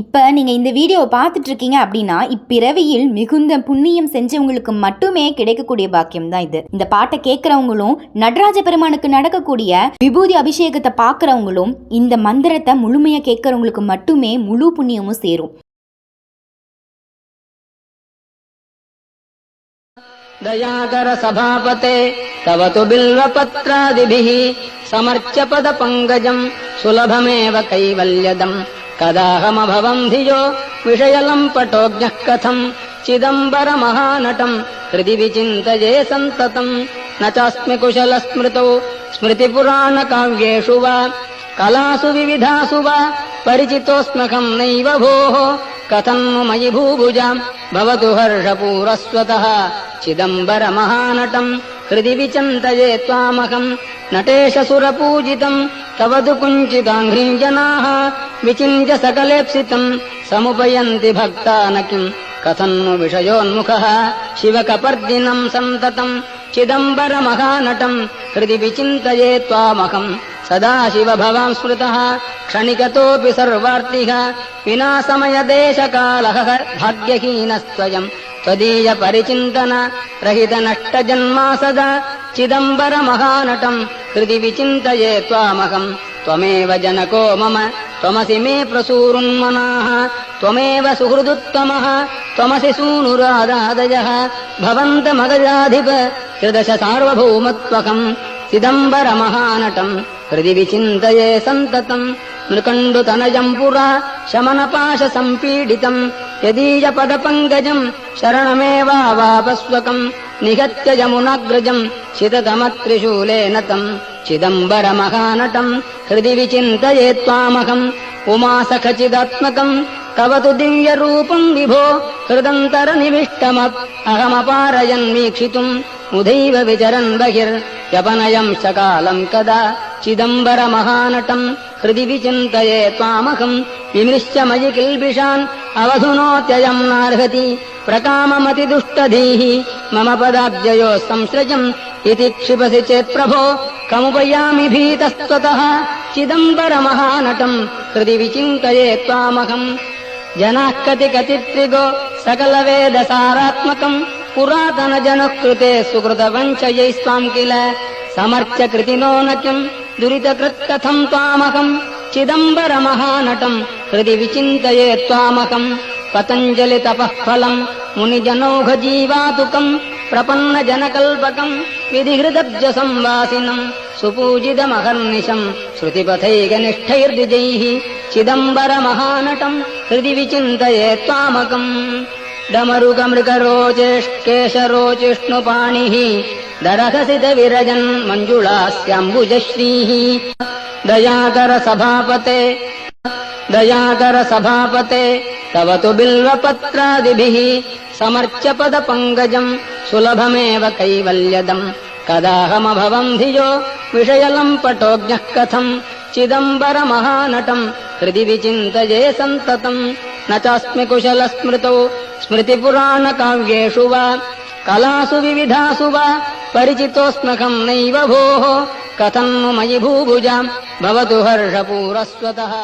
இப்போ நீங்கள் இந்த வீடியோவை பார்த்துட்டு இருக்கீங்க அப்படின்னா இப்பிறவியில் மிகுந்த புண்ணியம் செஞ்சவங்களுக்கு மட்டுமே கிடைக்கக்கூடிய பாக்கியம் தான் இது. இந்த பாட்டை கேட்குறவங்களும் நடராஜ பெருமானுக்கு நடக்கக்கூடிய விபூதி அபிஷேகத்தை பார்க்குறவங்களும் இந்த மந்திரத்தை முழுமையாக கேட்குறவங்களுக்கு மட்டுமே முழு புண்ணியமும் சேரும். दयाकर सभापते तव तु बिल्वपत्रादिभिः समर्च्य पदपङ्कजम् सुलभमेव कैवल्यदम् कदाहमभवम् धियो विषयलम्पटोऽज्ञः कथम् चिदम्बरमहानटम् हृदि विचिन्तये सन्ततम् न चास्मि कुशलस्मृतौ स्मृतिपुराणकाव्येषु वा कलासु विविधासु वा परिचितोऽस्म्यहम् नैव भोः कथन्नु मयि भूभुजाम् भवतु हर्षपूरस्वतः चिदम्बरमहानटम् हृदि विचिन्तये त्वामहम् नटेश सुरपूजितम् तव तु कुञ्चिताङ्घ्रिम् जनाः विचिन्त्य सकलेप्सितम् समुपयन्ति भक्ता न किम् कथन्नु विषयोन्मुखः शिवकपर्दिनम् सन्ततम् चिदम्बरमहानटम् हृदि विचिन्तये त्वामहम् सदा शिव भवाम् स्मृतः क्षणिकतोऽपि सर्वार्थिः विना समयदेशकालः भाग्यहीनस्त्वयम् त्वदीय परिचिन्तन रहित नष्टजन्मा सदा चिदम्बरमहानटम् हृदि विचिन्तये त्वामहम् त्वमेव जनको मम त्वमसि मे प्रसूरुन्मनाः त्वमेव सुहृदुत्तमः त्वमसि सूनुरादादयः भवन्तमगजाधिप त्रिदश सार्वभौमत्वकम् चिदम्बरमहानटम् हृदि विचिन्तये सन्ततम् मृकण्डुतनयम् पुरा शमनपाशसम्पीडितम् यदीयपदपङ्कजम् शरणमेवावापस्वकम् निहत्य यमुनाग्रजम् शिततमत्रिशूलेन तम् चिदम्बरमहानटम् हृदि विचिन्तये त्वामहम् उमासखचिदात्मकम् तव तु दिव्यरूपम् विभो हृदन्तरनिविष्टमहमपारयन्वीक्षितुम् मुदैव विचरन् बहिर्यपनयम् सकालम् कदा चिदम्बरमहानटम् हृदि विचिन्तये त्वामहम् विमृश्य मयि किल्बिषान् अवधुनोत्ययम् नार्हति प्रकाममतिदुष्टधीः मम पदाब्जयोः संश्रयम् इति क्षिपसि चेत् प्रभो कमुपयामि भीतस्त्वतः चिदम्बरमहानटम् हृदि विचिन्तये त्वामहम् जनाः कतित्रिगो सकलवेदसारात्मकम् पुरातनजनः कृते सुकृतवञ्चयैस्त्वाम् किल समर्च्य कृतिनो न किम् दुरितकृत्कथम् त्वामहम् चिदम्बरमहानटम् हृदि विचिन्तये त्वामहम् पतञ्जलितपः फलम् मुनिजनौघजीवातुकम् प्रपन्नजनकल्पकम् विधिहृदब्जसंवासिनम् सुपूजितमहर्निशम् श्रुतिपथैकनिष्ठैर्द्विजैः चिदम्बरमहानटम् हृदि विचिन्तये त्वामकम् डमरुकमृगरोचेष्केशरोचिष्णुपाणिः दरहसितविरजन् मञ्जुळास्याम्बुजश्रीः दयाकर सभापते तव तु बिल्वपत्रादिभिः समर्च्य पदपङ्कजम् सुलभमेव कैवल्यदम् कदाहमभवम् धियो विषयलम्पटोऽज्ञः कथम् चिदम्बरमहानटम् हृदि विचिन्तये सन्ततम् न चास्मि कुशलस्मृतौ स्मृतिपुराणकाव्येषु वा कलासु विविधासु वा परिचितोऽस्म्यहम् नैव भोः कथन्नु मयि भूभुजाम् भवतु हर्षपूरस्वतः